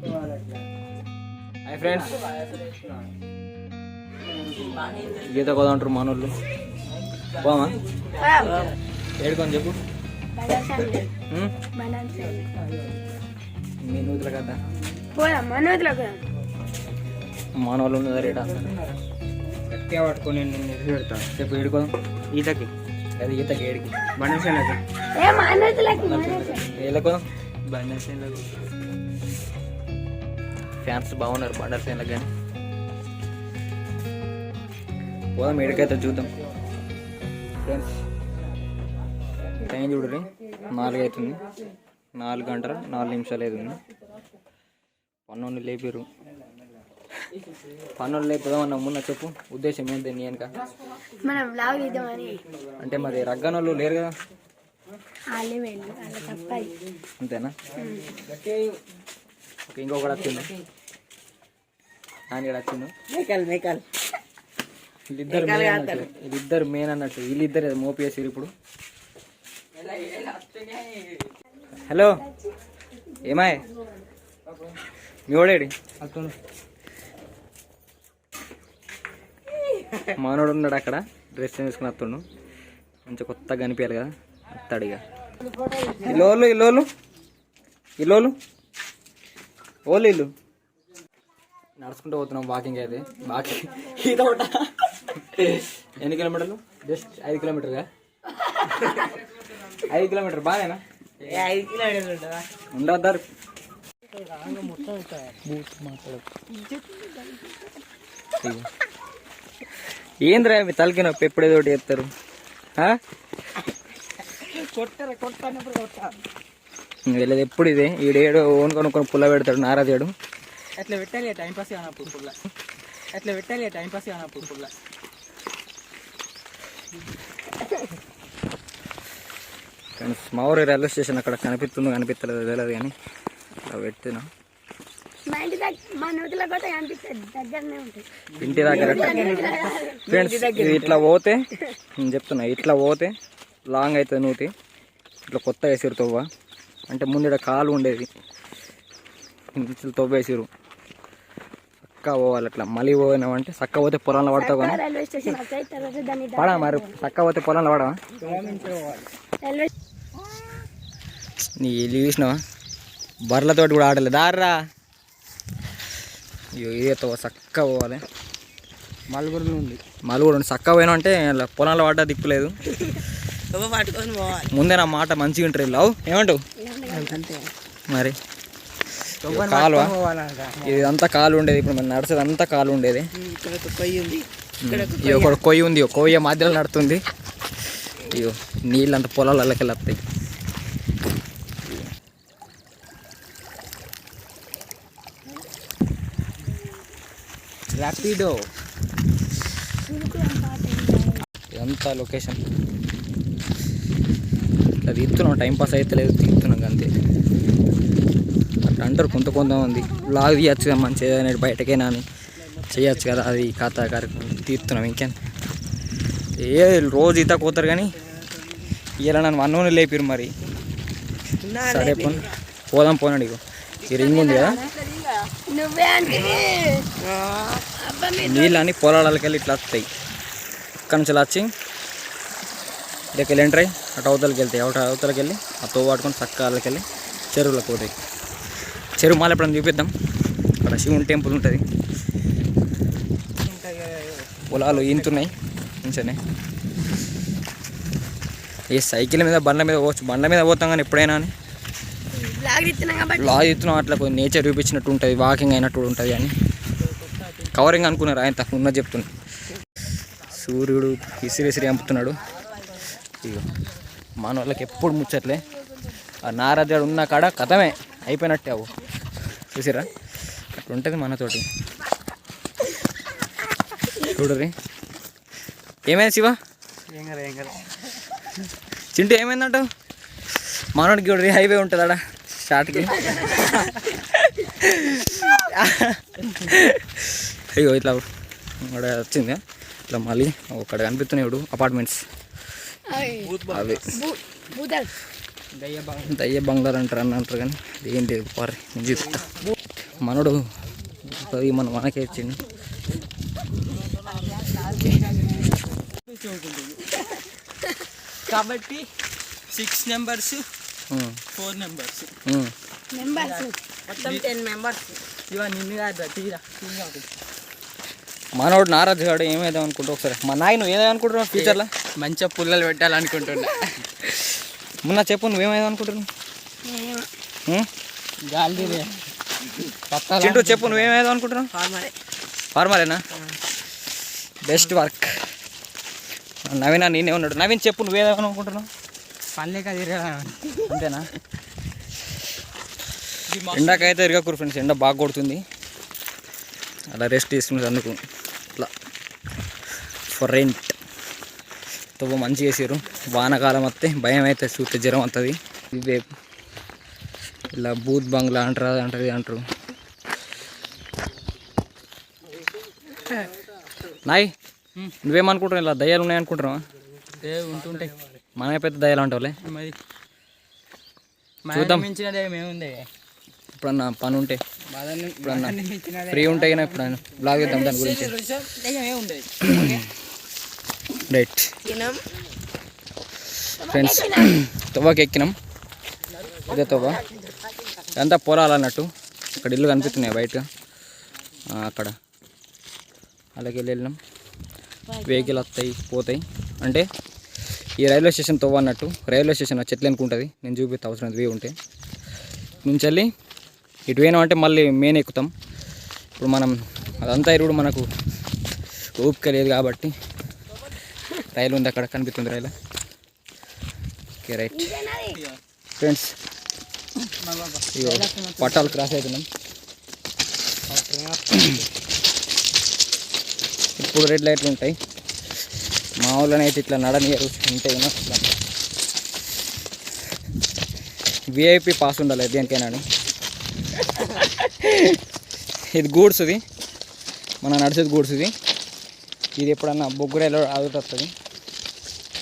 Hi friends, గీత కదా అంటారు మనోళ్ళు. పోమా ఏడుకొని చెప్పు మీ నూతుల కదా మనోళ్ళు ఉన్నదా రేటా గట్టిగా పట్టుకొని నేను పెడతా. చెప్పు ఏడుకోదాం. ఈతకి అది ఈతకి ఏడికి బండసేనకి ఏళ్ళకోదాం. బండసేనకు ఫ్యాన్స్ బాగున్నారు బండసేనలకు కానీ పోదాం. ఏడికైతే చూద్దాం ఫ్రెండ్స్. టైం చూడరి 4 అవుతుంది. 4 గంటల 4 నిమిషాలు అవుతుంది. పన్నోళ్ళు లేపారు. పన్నోళ్ళు లేపుదాం అన్న మున్న చెప్పు ఉద్దేశం ఏంటి నీ వెనక? అంటే మరి రగ్గనోళ్ళు లేరు కదా, అంతేనా? ఓకే, ఇంకొకటి వచ్చింది. నాన్నగడ వచ్చిండు. వీళ్ళిద్దరు మెయిన్ అన్నట్టు. వీళ్ళిద్దరు మోపేసారు ఇప్పుడు. హలో ఏమాయ్ మీ ఓడేడి? మానోడు ఉన్నాడు అక్కడ, డ్రెస్ వేసుకుని వస్తుండు. మంచిగా కొత్తగా కనిపించాలి కదా, వస్తాడు ఇక. ఇల్లు ఇల్లు నడుచుకుంటూ పోతున్నాం. వాకింగ్ అయితే ఎన్ని కిలోమీటర్లు? జస్ట్ 5 కిలోమీటర్గా. 5 కిలోమీటర్ బాగానేనా? 5 కిలోమీటర్లు ఉండద్దారు. ఏంద్రా మీ తలకి నొప్పి ఎప్పుడేదో ఒకటి చెప్తారు. వెళ్ళేది ఎప్పుడు ఇదే. ఈడేడు ఓన్ కొనుక్కొని పుల్ల పెడతాడు నారాజేడు. అట్లా పెట్టాలి టైం పాస్ కానప్పుడు పుల్ల. అట్లా పెట్టాలి టైం పాస్ కానప్పుడు పుల్ల. కానీ మా ఊరు రైల్వే స్టేషన్ అక్కడ కనిపిస్తుందో కనిపిస్తలేదు తెలియదు, కానీ అలా పెట్టినా ఇంటి దగ్గర. ఫ్రెండ్స్ ఇది ఇట్లా పోతే నేను చెప్తున్నా, ఇట్లా పోతే లాంగ్ అవుతుంది నూతి. ఇట్లా కొత్త వేసిరు తవ్వ. అంటే ముందు కాలు ఉండేది, తవ్వేసిరు. చక్క పోవాలి అట్లా. మళ్ళీ పోయినామంటే చక్క పోతే పొలంలో పడతావు. కానీ పడా మరి చక్క పోతే పొలంలో పడవా? నీ ఇల్లు చూసినావా? బర్రెలతోటి కూడా ఆడలేదు. దారా ఏతో చక్క పోవాలి. మలుగురు ఉంది చక్క పోయినా అంటే పొలంలో పడ్డా దిక్కులేదు. ముందే నా మాట మంచిగా ఉంటారు. ఇల్లు ఏమంటావు? మరి కాలువ ఇది అంతా కాలు ఉండేది. ఇప్పుడు మనం నడిచేది అంతా కాలు ఉండేది. ఒక కొయ్యి ఉంది, ఒక కొయ్య మధ్యలో నడుతుంది. ఇగో నీళ్ళు అంత పొలాలకి వెళ్ళి ర్యాపిడో. ఇదంతా లొకేషన్. ఇట్లా తీస్తున్నాం, టైంపాస్ అయితే లేదు, తీస్తున్నాం అంతే. అట్లా అంటారు కొంతమంది. బ్లాగ్ తీయచ్చు కదా మంచిగా అనేది, బయటకైనా అని చేయొచ్చు కదా, అది ఖాతా కార్యక్రమం తీస్తున్నాం. ఇంకేం ఏ రోజు ఈత పోతారు కానీ ఇలా నన్ను అన్నోని లేపారు. మరి సరే పోదాం పోనాడు. ఇగో ఈ రింగ్ ఉంది కదా, నీళ్ళు అని పొలాలకి వెళ్ళి ఇట్లా వస్తాయి. అక్కడి నుంచి వచ్చి ఇక్కడికి ఎంటర్ అయ్యి అటు అవతలకి వెళ్తాయి. అవతలకి వెళ్ళి ఆ తోవ పట్టుకొని చక్క వాళ్ళకి వెళ్ళి చెరువులకు పోతాయి. చెరువు మళ్ళీ ఎప్పుడైనా చూపిద్దాం. అక్కడ శివుని టెంపుల్ ఉంటుంది. పొలాలు ఈంతున్నాయి మంచిగానే. ఏ సైకిల్ మీద బండ్ల మీద పోవచ్చు, బండ్ల మీద పోతాం కానీ ఎప్పుడైనా అని లాగ్ ఇస్తున్నాం. అట్లా కొంచెం నేచర్ చూపించినట్టు ఉంటుంది, వాకింగ్ అయినట్టు ఉంటుంది అని కవరింగ్ అనుకున్నారు. ఆయన తక్కువ ఉన్నది చెప్తున్నా. సూర్యుడు ఇసిరిసిరి చంపుతున్నాడు. ఇక మన వాళ్ళకి ఎప్పుడు ముచ్చట్లే. ఆ నారాజాడు ఉన్న కాడ కథమే అయిపోయినట్టే. అవు చూసిరా అట్లా ఉంటుంది మనతోటి. చూడరి ఏమైంది శివ? చింటూ ఏమైందంటావు? మనోడికి చూడరి హైవే ఉంటుంది ఆడ స్టార్ట్కి. అయ్యో ఇట్లా వచ్చింది. ఇట్లా మళ్ళీ అక్కడ కనిపిస్తున్నాయి ఇప్పుడు అపార్ట్మెంట్స్. అవి దయ్య బంగ్లాలు అంటారు కానీ ఏం లేదు. పారి నేను చూపిస్తా. మనోడు మనం మనకే ఇచ్చిండు. కాబట్టి 6 నెంబర్స్ 4 నెంబర్స్ మొత్తం 10 మెంబర్స్. ఇవా నిన్ను కాదు తీరా. మనోడు నారాజు గాడు ఏమేద్దాం అనుకుంటా ఒకసారి మా నాయన ఏదో అనుకుంటున్నావు ఫ్యూచర్లో? మంచిగా పుల్లలు పెట్టాలనుకుంటున్నా. మొన్న చెప్పు నువ్వేమేదో అనుకుంటున్నావు? గాలి చింటూ చెప్పు నువ్వేమేదో అనుకుంటున్నావు? ఫార్మరేనా? Best work. నవీన నేనే ఉన్నాడు. నవీన్ చెప్పు నువ్వేదో అనుకుంటున్నావు? పనిలేక తిరగా అంతేనా? ఎండాకైతే తిరగకూరు ఫ్రెండ్స్, ఎండ బాగా కొడుతుంది. అలా రెస్ట్ తీసుకున్నది అందుకు ఇట్లా ఫర్ రెంట్ తవ్వ మంచిగా వేసారు. వానకాలం వస్తే భయం అయితే చూస్తే జ్వరం వస్తుంది. ఇవే ఇలా బూత్ బంగ్లా అంటారు. నాయ్ నువ్వేమనుకుంటున్నావు? ఇలా దయ్యాలు ఉన్నాయనుకుంటున్నావా? ఉంటుంటాయి. మనమే పెద్ద దయ్యాలు అంటావులే. మరి చూద్దాం. మించినదే ఏముంది? ఇప్పుడన్నా పని ఉంటే ఇప్పుడన్నా ఫ్రీ ఉంటే కానీ ఎప్పుడైనా బ్లాగ్ చేద్దాం దాని గురించి. రైట్ ఫ్రెండ్స్, తవ్వకి ఎక్కినాం. ఇదే తవ్వ, ఇదంతా పొలాలు అన్నట్టు. అక్కడ ఇల్లు కనిపిస్తున్నాయి బయట. అక్కడ అలాగే వెళ్ళినాం. వెహికల్ వస్తాయి పోతాయి. అంటే ఈ రైల్వే స్టేషన్ తవ్వ అన్నట్టు. రైల్వే స్టేషన్ చెట్లు అనుకుంటుంది. నేను చూపిస్తా అవసరం వే ఉంటే. నుంచి వెళ్ళి ఇటు పోయినాం అంటే మళ్ళీ మెయిన్ ఎక్కుతాం. ఇప్పుడు మనం అదంతా ఇరుడు మనకు ఓపిక లేదు కాబట్టి రైలు ఉంది అక్కడ కనిపిస్తుంది రైలు. ఓకే రైట్ ఫ్రెండ్స్, ఇగో పట్టాలు క్రాస్ అవుతున్నాం. ఇప్పుడు రెడ్ లైట్లు ఉంటాయి. మా ఊళ్ళోనే అయితే ఇట్లా నడనియరు ఉంటాయి. విఐపి పాస్ ఉండాలి దేనికైనా. ఇది గూడ్స్, ఇది మన నడిచేది గూడ్స్. ఇది ఎప్పుడన్నా బొగ్గురైలో ఆదుతుంది.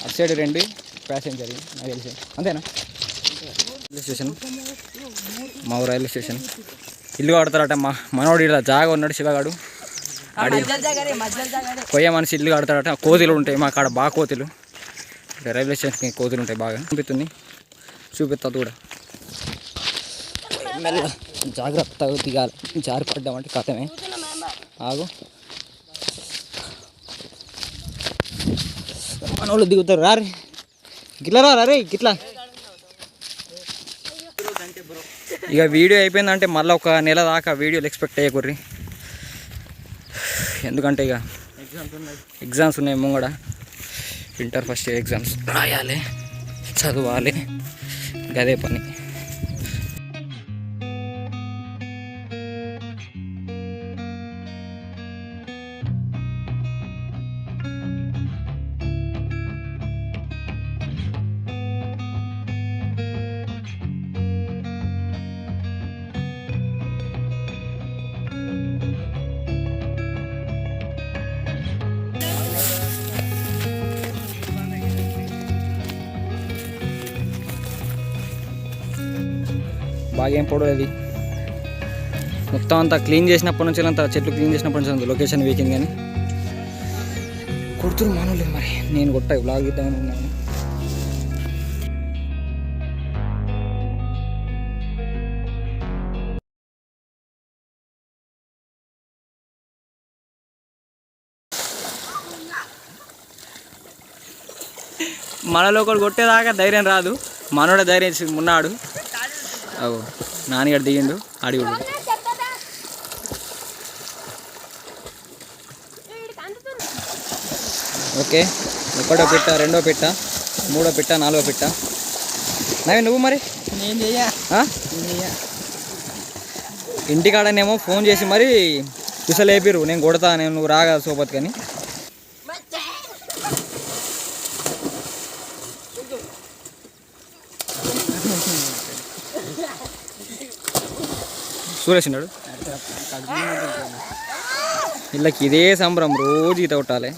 అటు సైడ్ 2 ప్యాసింజర్ నాకు తెలిసి. అంతేనా? రైల్వే స్టేషన్, మా ఊరు రైల్వే స్టేషన్. ఇల్లు కడతారట. మనోడు ఇలా జాగా ఉన్నాడు శివగాడు. కొయ్య మనిషి ఇల్లు కడతారట. కోతులు ఉంటాయి మా కాడ బాగా కోతులు. రైల్వే స్టేషన్కి కోతులు ఉంటాయి బాగా. అనిపిస్తుంది, చూపిస్తుంది కూడా. మెల్ల జాగ్రత్తగా దిగాలి. జారి పడ్డామంటే కథమే. ఆగు, మన వాళ్ళు దిగుతారు. రారే గిట్లా రే గిట్లా. ఇక వీడియో అయిపోయిందంటే మళ్ళీ ఒక నెల దాకా వీడియోలు ఎక్స్పెక్ట్ చేయకూర్రి. ఎందుకంటే ఇక ఎగ్జామ్స్ ఉన్నాయి ముంగడ. ఇంటర్ ఫస్ట్ ఇయర్ ఎగ్జామ్స్ రాయాలి, చదవాలి, గదే పని. బాగా ఏం పొడవది. మొత్తం అంతా క్లీన్ చేసినప్పటి నుంచి అంతా చెట్లు క్లీన్ చేసినప్పటి నుంచి లొకేషన్ వీకింది. కానీ కొడుతురు మానవులే. మరి నేను కొట్ట బ్లాగ్ ఇద్దామని ఉన్నాను. మనలో ఒకటి కొట్టేదాకా ధైర్యం రాదు. మనోడే ధైర్యం ఉన్నాడు. అవు నాన్నగారు దిగిండు అడిగుడు. ఓకే, 1వ పిట్ట, 2వ పిట్ట, 3వ పిట్ట, 4వ పిట్ట. నవీ నువ్వు మరి? నేను చెయ్యా. ఇంటికాడనేమో ఫోన్ చేసి మరి కుసలేపిరు నేను కొడతా, నేను నువ్వు రాగా సోపత్. కానీ సురేష్ ఉన్నాడు. వీళ్ళకి ఇదే సంబరం, రోజు ఈత కొట్టాలి.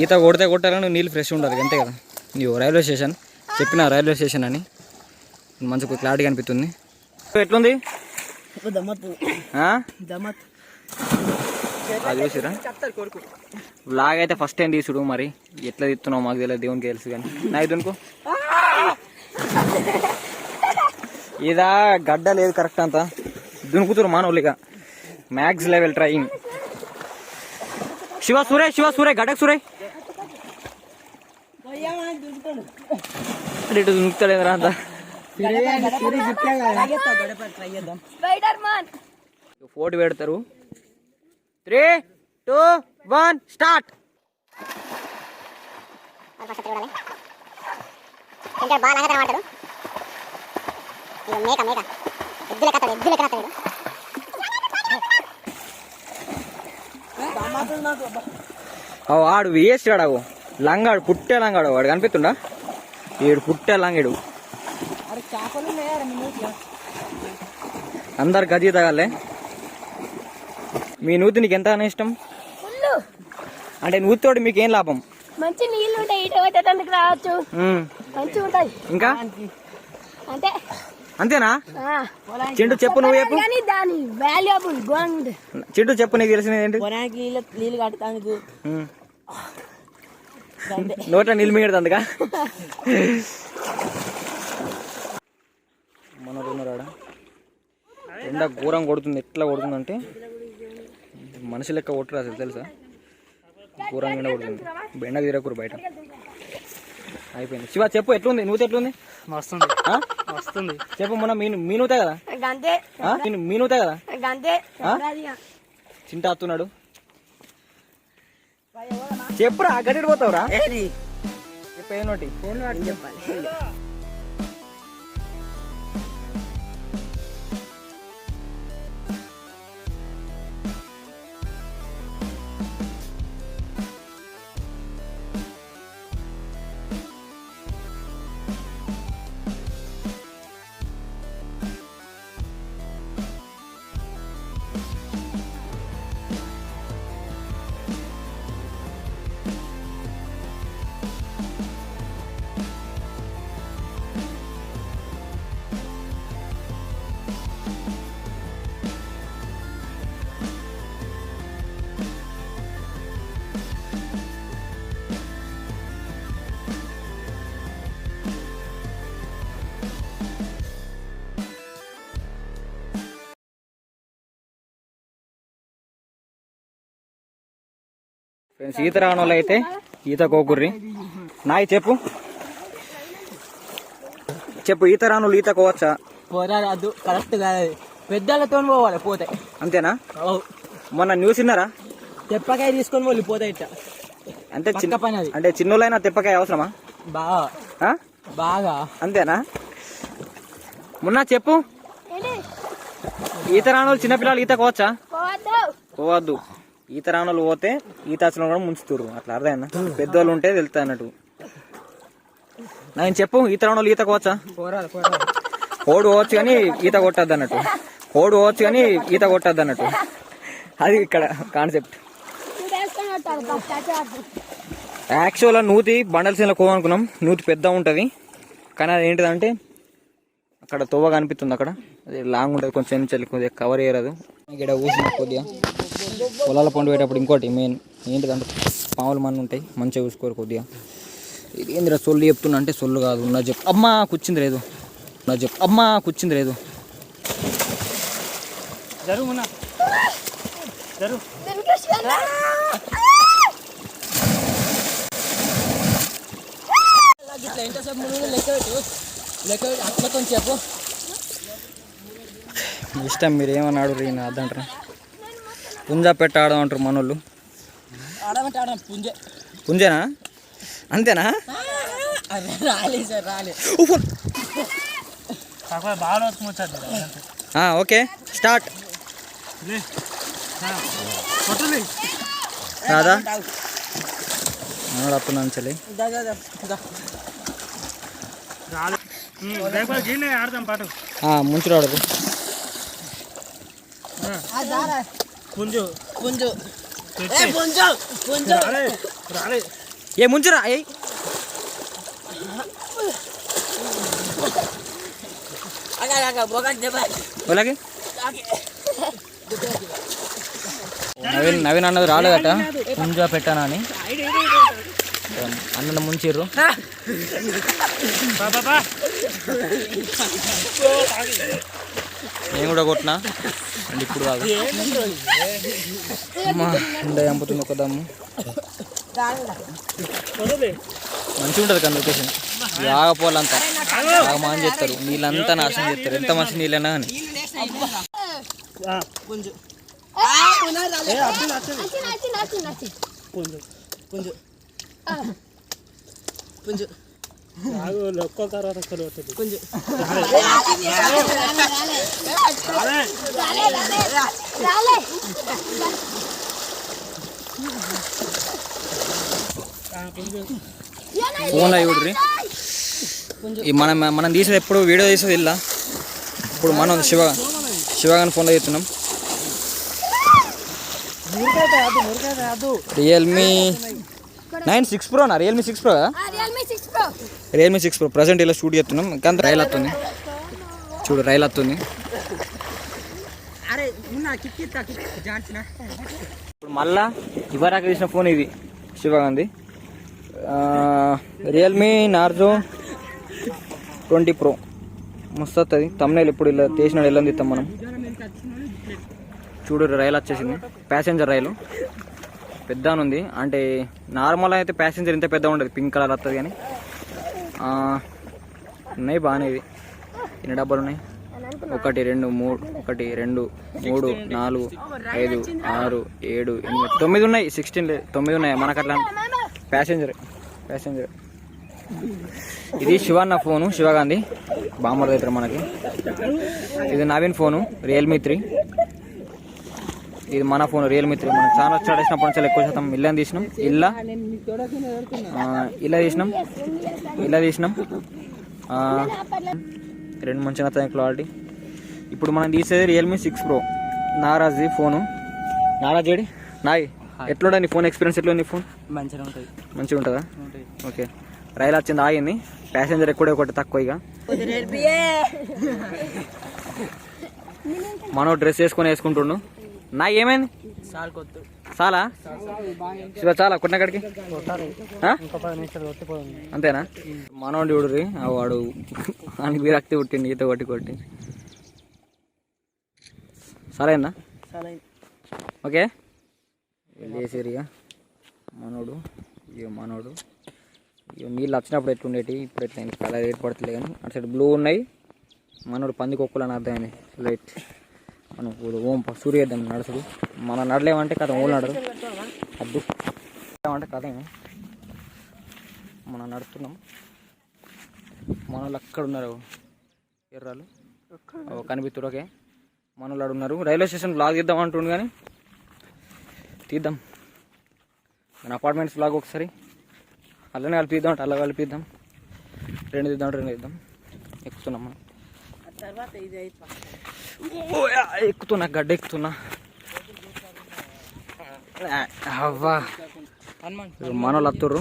ఈత కొడితే కొట్టాలని నీళ్ళు ఫ్రెష్ ఉండాలి అంతే కదా. నీవు రైల్వే స్టేషన్ చెప్పిన రైల్వే స్టేషన్ అని మంచిగా క్లారిటీ కనిపిస్తుంది. ఎట్లుంది దమ్మత్ ఆ? దమ్మత్ అది చూసిరా లాగ్ అయితే ఫస్ట్ టైం తీసుడు. మరి ఎట్లా తీస్తున్నావు మాకు తెలియదు, దేవునికి తెలుసు. కానీ నా ఇది అనుకో ఇదా గడ్డ లేదు కరెక్ట్ అంతా దునుకుతురు మానవులుగా. Max level trying. శివ సూరే గడ్డకు సూరే ఇటు దునుకుతలేదురా అంతా. ఫోటో పెడతారు. 3, 2, 1 స్టార్ట్. వాడు వేసాడు లంగాడు, పుట్టే లంగాడు. వాడు కనిపిస్తుండా? ఏడు పుట్టే లంగాడు. అందరు గది తగాలే. మీ నూతి నీకు ఎంత ఇష్టం? అంటే నూతితోటి మీకు ఏం లాభం? మంచి నీళ్ళు ఉంటాయి, ఇటు పెట్టడానికి రావచ్చు, మంచిగా ఉంటాయి. ఇంకా అంతే. అంతేనా? చింటూ చెప్పు, నువ్వు చెప్పు. దాని వాల్యుబుల్ గోల్డ్. చింటూ చెప్పు, నీకు తెలిసినది ఏంటి? నీళ్ళు కట్టడానికి నోట్ల నీళ్ళు మిగడదు అందుక. మనోడున్నారాడ ఎండ ఘోరం కొడుతుంది. ఎట్లా కొడుతుందంటే మనిషి లెక్క కొట్టరు అసలు, తెలుసా? ఘోరంగా ఎండ కొడుతుంది. బెండ తీరకూరు బయట. అయిపోయింది. శివ చెప్పు, ఎట్లుంది నూతి? ఎట్లుంది? వస్తుంది చెప్పు. మొన్న మీ నూతే కదా? మీ నూతే కదా? చింట అత్తున్నాడు. చెప్పురా, గడ్డి పోతావురా? చెప్పు ఏ నోటి? చెప్పాలి. ఫ్రెండ్స్, ఈత రాని వాళ్ళు అయితే ఈత కోకుర్రి. నాయి చెప్పు చెప్పు, ఈత రాని వాళ్ళు ఈత కోవచ్చా? పోరాదు, కరెక్ట్ కాదు. పెద్దలతో పోవాలి పోతే. అంతేనా? మొన్న న్యూస్ విన్నారా? తెప్పకాయ తీసుకొని వాళ్ళు పోతాయి ఇట్లా. అంటే చిన్న పని అది. అంటే చిన్నోళ్ళైనా తెప్పకాయ అవసరమా? బాగా బాగా. అంతేనా? మొన్న చెప్పు, ఈత రాని వాళ్ళు చిన్నపిల్లలు ఈత కోవచ్చా? పోవద్దు. ఈత రానులు పోతే ఈత అసలు కూడా ముంచుతురు. అట్లా అర్థమైందా? పెద్దోళ్ళు ఉంటే వెళ్తా అన్నట్టు. నేను చెప్పు, ఈత రానులు ఈత కోవచ్చా? ఓడు పోవచ్చు కానీ ఈత కొట్టద్దు అన్నట్టు. ఓడు పోవచ్చు కానీ ఈత కొట్టద్దు అన్నట్టు. అది ఇక్కడ కాన్సెప్ట్. యాక్చువల్గా నూతి బండలసీనలో కోవనుకున్నాం. నూతి పెద్ద ఉంటుంది కానీ అది ఏంటిదంటే అక్కడ తోవ కనిపిస్తుంది. అక్కడ అది లాంగ్ ఉంటుంది, కొంచెం చెల్లి కొద్దిగా కవర్ చేయరాదు. ఇక్కడ ఊసిన కొద్దిగా పొలాల పండు పెట్టేటప్పుడు ఇంకోటి మెయిన్ ఏంటిదంటే పాముల మన్ను ఉంటాయి, మంచిగా చూసుకోరు కొద్దిగా. ఇది ఏందిరా సొల్లు చెప్తున్నా అంటే సొల్లు కాదు, నా చెప్పు. అమ్మా కూర్చుంది లేదు, నా చెప్పు. అమ్మా కూర్చుంది లేదు. చెప్పు ఇష్టం, మీరు ఏమని ఆడు రీనా అద్దంటారా? పుంజా పెట్ట ఆడమంటారు మనోళ్ళు. పుంజేనా? అంతేనా? Okay start. రాదా మనోడు అప్పున్నాను చలి. ముంచురాడు పుంజు పుంజు ఏ ముంచురా. వాళ్ళకి నవీన్ అన్నది రాలేదట ముంజా పెట్టానా అని అన్న ముంచిర్రు. నేను కూడా కొట్టినా అండ్ ఇప్పుడు కాదు అమ్మా ఎండ చంపుతుంది ఒక దమ్ము. మంచిగా ఉంటుంది కానీ లొకేషన్. ఆగపోవాలంతా ఆగమాని చేస్తారు, నీళ్ళంతా నాశనం చేస్తారు. ఎంత మంచి నీళ్ళైనా కానీ ఫోన్లో చూడ్రి. మనం తీసేది ఎప్పుడు వీడియో తీసేది ఇలా. ఇప్పుడు మనం శివగాని ఫోన్లో చేస్తున్నాం. రియల్మీ 9 6 Pro నా రియల్మీ 6 Pro కదా, రియల్మీ 6 Pro ప్రజెంట్ ఇలా షూట్ చేస్తున్నాం. ఇంకా రైలు వస్తుంది చూడు, రైలు వస్తుంది. ఇప్పుడు మళ్ళా ఇవరాక తీసిన ఫోన్ ఇది శివగాంది, రియల్మీ నార్జో 20 Pro. మస్తు వస్తుంది. తమ్ముళ్ళు ఇప్పుడు ఇలా తీసిన వెళ్ళని తీస్తాం మనం. చూడు రైలు వచ్చేసింది, ప్యాసింజర్ రైలు పెద్ద ఉంది. అంటే నార్మల్ అయితే ప్యాసింజర్ ఇంత పెద్ద ఉండదు, పింక్ కలర్ వస్తుంది. కానీ ఉన్నాయి బాగానే. ఇవి ఎన్ని డబ్బాలు ఉన్నాయి? 1 2 3 1 2 3 4 5 6 7 8 9 ఉన్నాయి. 16 లేదు, 9 ఉన్నాయి మనకు. అట్లా ప్యాసింజర్. ఇది శివన్న ఫోను, శివగాంధీ బాంబర్ దగ్గర మనకి. ఇది నవీన్ ఫోను రియల్మీ 3. ఇది మన ఫోన్ రియల్మీ 3. మనం చాలా స్టార్ట్ నుంచి ఎక్కువ శాతం ఇల్లని తీసినాం. ఇలా తీసినాం. రెండు మంచిగా వస్తాయి క్వాలిటీ. ఇప్పుడు మనం తీసేది రియల్మీ 6 Pro నారాజ్ ఫోను. నారాజ్ ఏడి నాయ్, ఎట్లుంటుంది నీ ఫోన్ ఎక్స్పీరియన్స్? ఎట్లా నీ ఫోన్? మంచిగా ఉంటుందా? ఓకే. రైలు వచ్చింది, ఆగింది. ప్యాసింజర్ ఎక్కువ ఒకటి తక్కువ. ఇక మనం డ్రెస్ వేసుకుంటుండు. నా ఏమైంది? చాలా శివ చాలా కొట్టినక్కడికి అంతేనా? మనోడి చూడుర్రి, వాడు ఆయనకి విరక్తి పుట్టింది ఈత కొట్టి. సరేనా? ఓకే వెళ్ళేసేరు. ఇక మనోడు ఇక నీళ్ళు వచ్చినప్పుడు ఎట్లుండేటి, ఇప్పుడు ఎట్లా కలర్ ఏర్పడుతుంది. కానీ అటు సైడ్ బ్లూ ఉన్నాయి. మనోడు పంది కొక్కులు అని అర్థమైంది. లైట్ మనం ఓం సూర్యోదయం నడుచుడు. మనం నడలేమంటే కథ ఓళ్ళు నడరు, అద్దు అంటే కథ మనం నడుస్తున్నాం. మన వాళ్ళు అక్కడ ఉన్నారు, ఎర్రాలు కనిపిస్తారు. ఓకే మన వాళ్ళు ఉన్నారు. రైల్వే స్టేషన్ బ్లాగ్ తీద్దాం అంటుండు, కానీ తీద్దాం. మన అపార్ట్మెంట్స్ బ్లాగ్ ఒకసారి అలానే కలిపిద్దాం అంటే అలా కలిపిద్దాం. రెండు తీద్దాం. ఎక్కుతున్నాం మనం. ఎక్కుతున్నా, గడ్డ ఎక్కుతున్నా. అవ్వా మన వాళ్ళు వస్తుర్రు.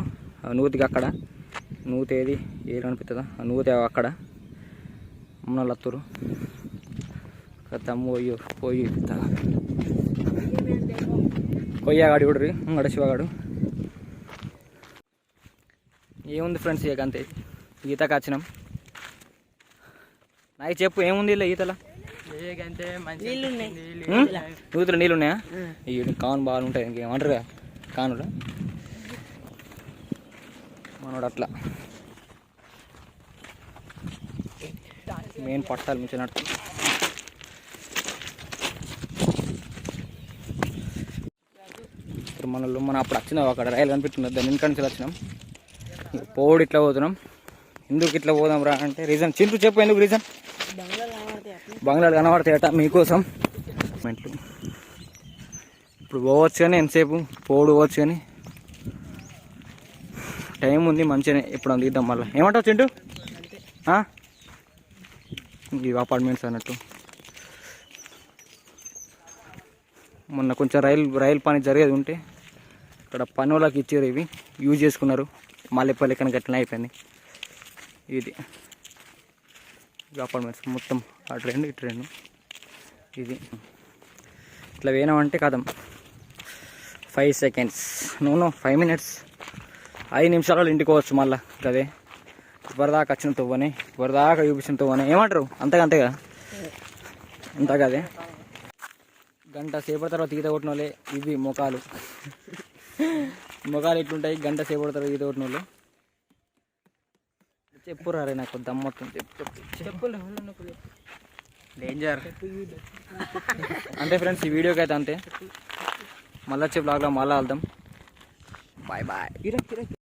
నూతికి అక్కడ నూతి ఏది కనిపిస్తుందా? నూతి అక్కడ మన వాళ్ళు వస్తుర్రు. తమ్ము పోయి కొయ్యగాడు చూడ్రి, గడ శివగాడు. ఏముంది ఫ్రెండ్స్, ఇక అంతే. ఈతకు వచ్చినాం. నాకు చెప్పు ఏముంది ఇలా ఈతలా? నూతులు నీళ్ళు ఉన్నాయా? కాను బాగా ఉంటాయి. ఇంకేమంటారు కదా కానులా. మనోడు అట్లా మెయిన్ పట్టాలు మించినట్టు. ఇప్పుడు మనం అప్పుడు వచ్చినాం, అక్కడ రైలు కనిపిస్తుంది, దాని వెనక నుంచి వచ్చినాం. పోడు ఇట్లా పోతున్నాం. ఎందుకు ఇట్లా పోదాం రా అంటే రీజన్ చింటూ చెప్పు, ఎందుకు రీజన్? బంగ్లాలు కనబడతాయట మీకోసం. ఇప్పుడు పోవచ్చు కానీ ఎంతసేపు పోడు పోవచ్చు, కానీ టైం ఉంది మంచిగానే. ఇప్పుడు అంత తీద్దాం మళ్ళీ. ఏమంటావు చింటూ? ఇవి అపార్ట్మెంట్స్ అన్నట్టు. మొన్న కొంచెం రైలు పని జరిగేది ఉంటే ఇక్కడ పని వాళ్ళకి ఇచ్చారు. ఇవి యూజ్ చేసుకున్నారు. మళ్ళీ లెక్కన గట్లనే అయిపోయింది. ఇది అపార్ట్మెంట్స్ మొత్తం అటు రెండు ఇటు రెండు. ఇది ఇట్లా పోయినామంటే కథం 5 సెకండ్స్ 5 మినిట్స్ 5 నిమిషాలలో ఇంటికి పోవచ్చు. మళ్ళీ అదే ఇప్పటిదాకా వచ్చిన తవ్వని ఇప్పటిదాకా చూపించిన తవ్వని ఏమంటారు అంతగా అంతా కదే. గంట సేపటి తర్వాత ఈత కొట్టిన వాళ్ళే ఇవి మొఖాలు ఎట్లుంటాయి. గంట సేపటి తర్వాత ఈత కొట్టిన వాళ్ళు చెప్పురా రే నాకు దమ్మొస్తుంది డేంజర్ అంతే ఫ్రెండ్స్. ఈ వీడియోకి అయితే అంతే. మళ్ళీ వచ్చే బ్లాగ్లో మళ్ళీ వెళ్దాం. Bye bye.